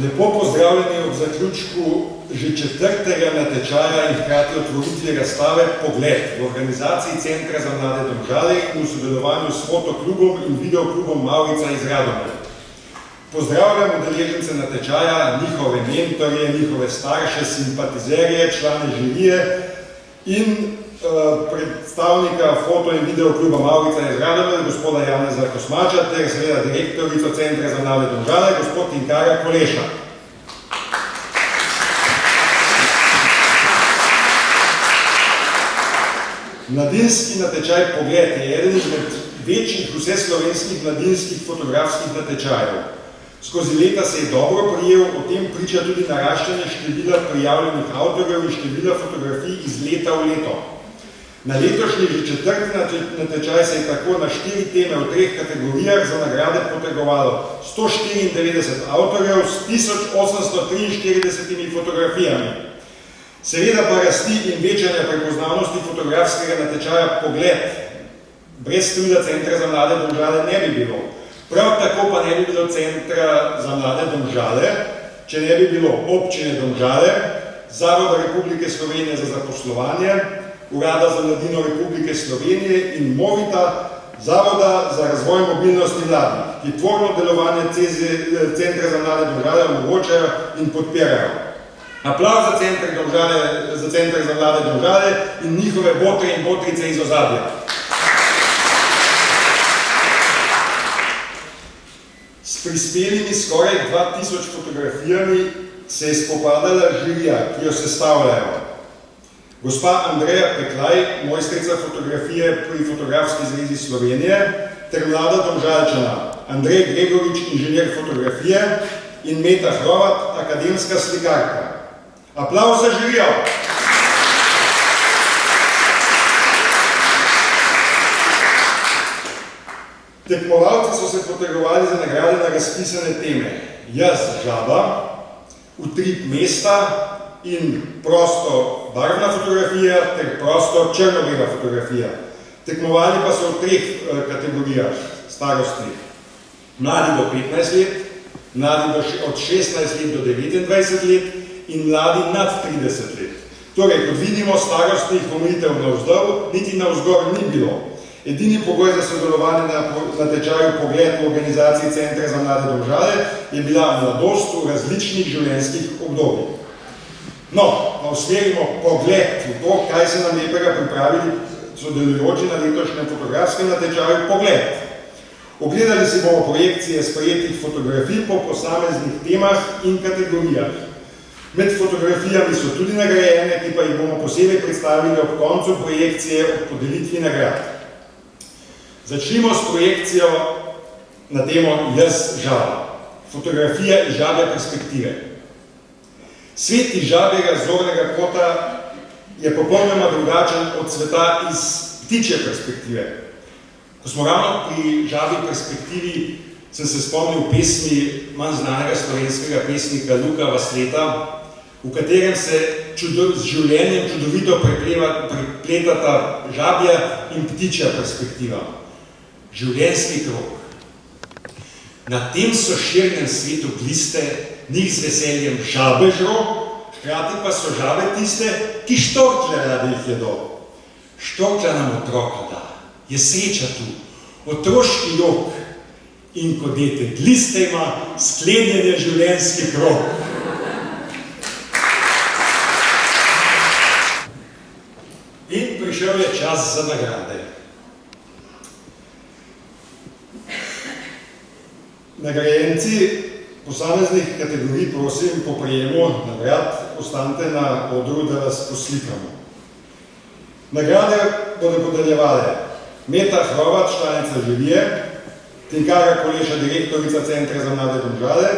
Lepo pozdravljeni ob zaključku že 4. natečaja in hkrati otvoritvi razstave Pogled v organizaciji Centra za mlade Domžale in v sodelovanju s fotoklubom in videoklubom Mavrica iz Radomelj. Pozdravljam udeležence natečaja, njihove mentorje, njihove starše, simpatizerje, člane žirije in predstavnika foto- in videokluba Mavrica iz Radomelj, gospoda Janeza Kosmača, ter seveda direktorico Centra za mlade Domžale, gospod Tinkara Koleša. Mladinski natečaj Pogled je eden izmed večjih vseslovenskih mladinskih fotografskih natečajev. Skozi leta se je dobro prijel, o tem priča tudi naraščanje števila prijavljenih avtorjev in števila fotografij iz leta v leto. Na letošnji že 4. natečaj se je tako na 4 teme v 3 kategorijah za nagrade potegovalo 194 avtorjev s 1843 fotografijami. Seveda pa rasti in večanja prepoznavnosti fotografskega natečaja Pogled brez truda Centra za mlade Domžale ne bi bilo. Prav tako pa ne bi bilo Centra za mlade Domžale, če ne bi bilo Občine Domžale, Zavoda Republike Slovenije za zaposlovanje, Urada za mladino Republike Slovenije in Movita, Zavoda za razvoj mobilnosti mladih, ki tvorno delovanje Centra za mlade Domžale omogočajo in podpirajo. Aplavz za Centr za mlade Domžale in njihove botre in botrice iz ozadja. S prispelimi skoraj 2000 fotografijami se je spopadala žirija, ki jo sestavljajo gospa Andreja Peklaj, mojstrica fotografije pri Fotografski zvezi Slovenije, ter mlada Domžalčana Andrej Gregorič, inženir fotografije, in Meta Hrovat, akademska slikarka. Aplavz za žirijo! Tekmovalci so se potegovali za nagrade na razpisane teme Jaz žaba, Utrip mesta in prosto barvna fotografija ter prosto črno-bela fotografija. Tekmovali pa so v 3 kategorijah starosti. Mladi do 15 let, mladi od 16 let do 29 let in mladi nad 30 let. Torej, kot vidimo, starostnih omejitev navzdol, niti navzgor ni bilo. Edini pogoj za sodelovanje na natečaju Pogled v organizaciji Centra za mlade Domžale je bila mladost v različnih življenjskih obdobjih. No, pa usmerimo pogled v to, kaj se nam lepega pripravili sodelujoči na letošnjem fotografskem natečaju Pogled. Ogledali si bomo projekcije sprejetih fotografij po posameznih temah in kategorijah. Med fotografijami so tudi nagrajene, ki pa jih bomo posebej predstavili ob koncu projekcije ob podelitvi nagrad. Začnimo s projekcijo na temo Jaz žaba. Fotografija iz žabje perspektive. Svet iz žabjega zornega kota je popolnoma drugačen od sveta iz ptičje perspektive. Ko smo ravno pri žabji perspektivi, sem se spomnil pesmi manj znanega slovenskega pesnika Luka Vasleta, v katerem se z življenjem čudovito prepletata žabja in ptičja perspektiva. Življenjski krog. Na tem soširnem svetu gliste, njih z veseljem žabe žro, hkrati pa so žabe tiste, ki štorklje rade jih jedo. Štorklja nam otroka da, je sreča tu, otroški jok in ko dete gliste ima, sklenjen je življenjski krog. In prišel je čas za nagrade. Nagrajenci posameznih kategorij, prosim, po prejemu nagrad, ostanite na odru, da vas poslikamo. Nagrade bodo podeljevale Meta Hrovat, članica žirije, Tinkara Koleša, direktorica Centra za mlade Domžale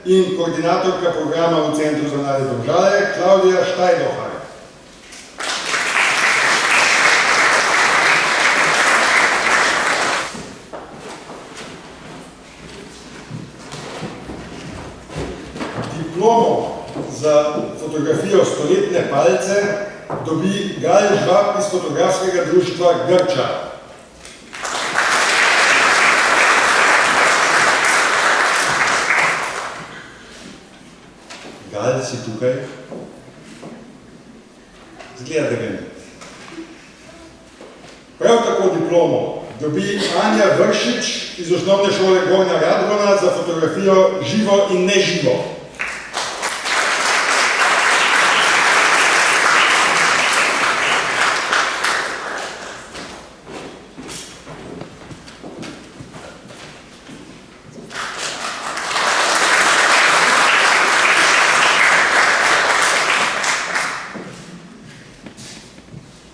in koordinatorka programa v Centru za mlade Domžale, Klaudija Štajdohar. Diplomo za fotografijo Stoletne palce dobi Gal Žvab iz fotografskega društva Grča. Kralj, si tukaj? Zgleda, da ga ni. Prav tako diplomo dobi Anja Vršič iz osnovne šole Gornja Radgona za fotografijo živo in neživo.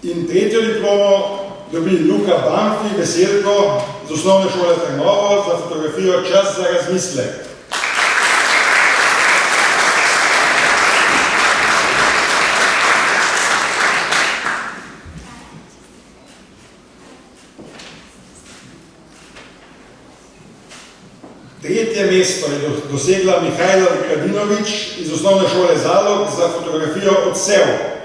In tretjo diplomo dobi Luka Banfi Veselko z osnovne šole Trnovo za fotografijo Čas za razmislek. Tretje mesto je dosegla Mihajla Vukadinovič iz osnovne šole Zalog za fotografijo Odsev.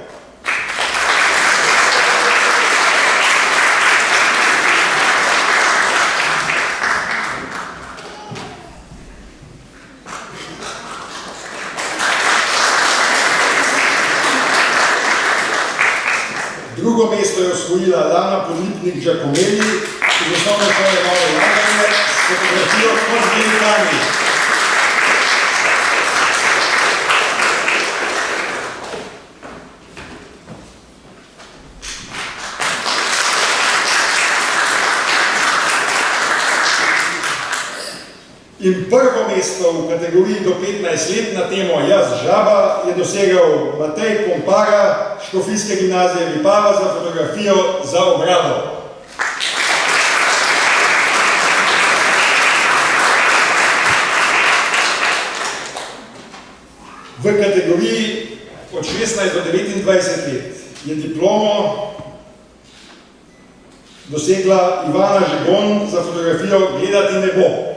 Drugo mesto je osvojila Lana Podlipnik-Giacomelli iz osnovne šole Nove Laganje s fotografijo Kot velikani. In prvo mesto v kategoriji do 15 let na temo Jaz žaba je dosegal Matej Pompara, Škofijske gimnazije Vipava za fotografijo Za obrado. V kategoriji od 16 do 29 let je diplomo dosegla Ivana Žigon za fotografijo Gledati nebo.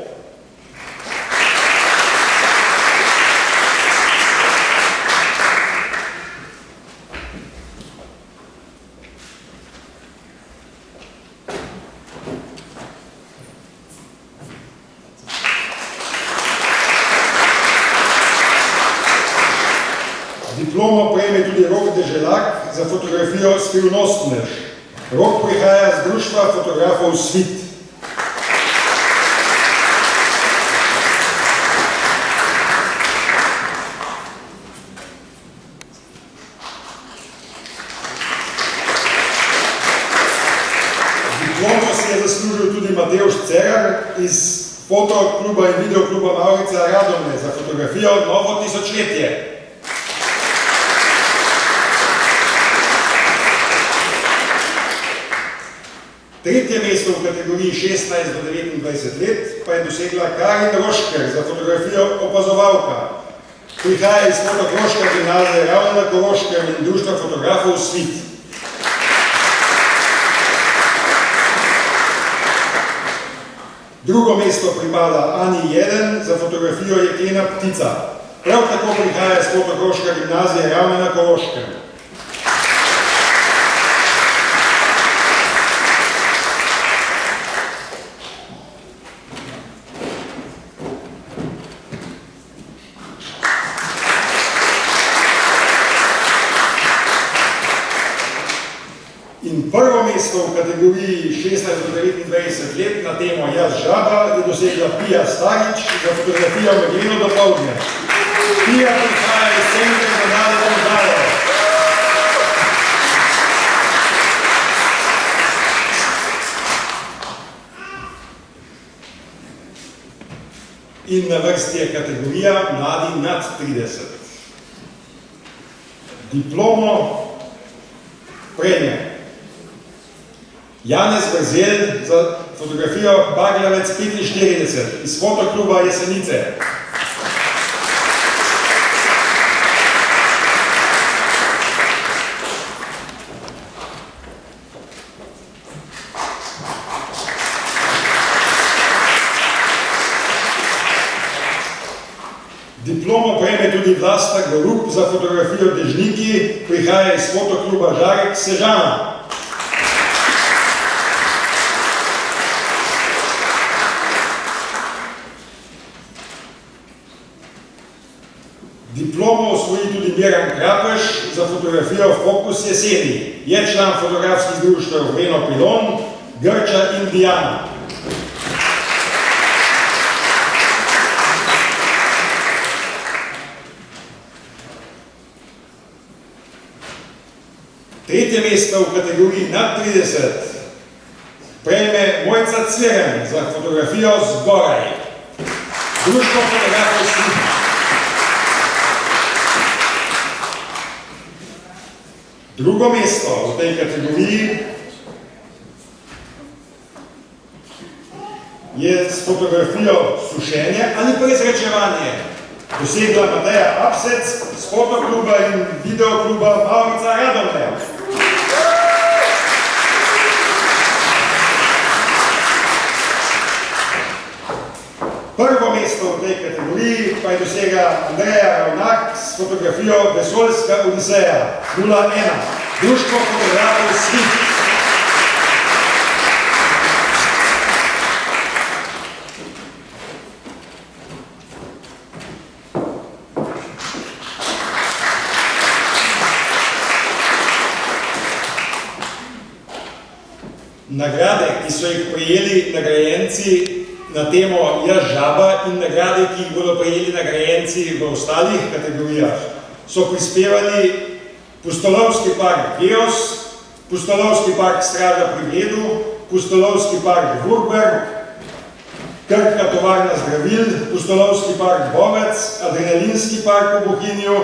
Diplomo prejme tudi Rok Deželak za fotografijo Skrivnostnež. Rok prihaja z društva fotografov Svit. Diplomo si je zaslužil tudi Matevž Cerar iz fotokluba in videokluba Mavrica Radomlje za fotografijo Novo tisočletje. Tretje mesto v kategoriji 16 do 29 let pa je dosegla Karin Rošker za fotografijo Opazovalka. Prihaja iz Fotokroške gimnazije Ravno na Koroškem in društva fotografov Svit. Drugo mesto pripada Ani Jeden za fotografijo Jeklena ptica. Prav tako prihaja iz Fotokroške gimnazije Ravno na Koroškem. In prvo mesto v kategoriji 16 do 29 let na temo Jaz žaba je dosegla Pija Starič za fotografijo Megleno dopoldne. Pija prihaja iz Centra za mlade Domžale. In na vrsti je kategorija Mladi nad 30. Diplomo prejme Janez Brzel za fotografijo Bagljevec 45 iz fotokluba Jesenice. Diplomo prejme tudi Vlasta Gorup za fotografijo Dežniki, prihaja iz fotokluba Žarek Sežana. Diplomo Krapež za fotografijo Fokus jeseni. Je član fotografskih društev Vreno Pilon, Grča in Diana. Tretje mesto v kategoriji nad 30 prejme Mojca Cveren za fotografijo Zgoraj. Društvo fotografov Slika. Drugo mesto v tej kategoriji je s fotografijo Sušenje ali prezračevanje dosegla Mateja Apsec z fotokluba in videokluba Maurica Radomlja. Prvo mesto v tej kategoriji pa je dosega Andreja Ravnak s fotografijo Vesoljska Odiseja 01. Društvo fotografov Slika. Nagrade, ki so jih prejeli nagrajenci na temo Jaz žaba in nagrade, ki jih bodo prejeli nagrajenci v ostalih kategorijah, so prispevali Pustolovski park Geos, Pustolovski park Straža pri Bledu, Pustolovski park Vurberg, Krka tovarna zdravil, Pustolovski park Bovec, Adrenalinski park v Bohinju,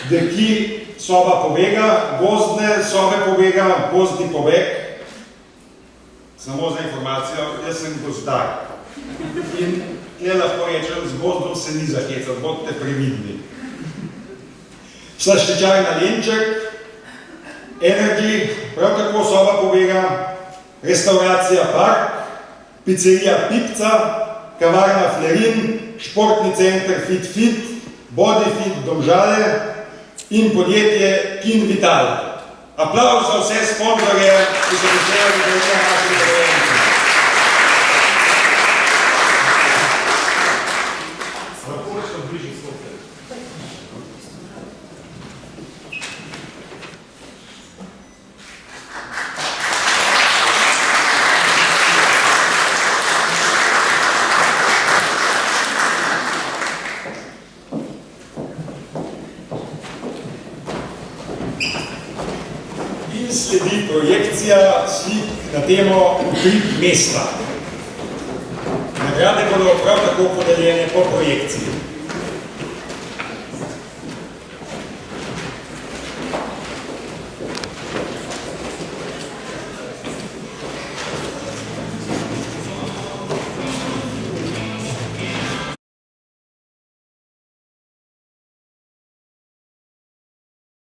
Deki soba pobega, Gozdne sobe pobega, Gozdni pobeg. Samo za informacijo, jaz sem gozdar. In tle lahko rečem, z gozdom se ni zahecal, bodite previdni. Slaščičarna Lenček, Energy, prav tako soba pobega, Restauracija Park, Pizzerija Pipca, Kavarna Flerin, Športni center FitFit, Bodyfit Domžale in podjetje Kin Vital. Aplavz za vse sponzorje, ki so prišli do naših nagrajencev. Sledi projekcija slik na temo Utrip mesta. Nagrade bodo prav tako podeljene po projekciji.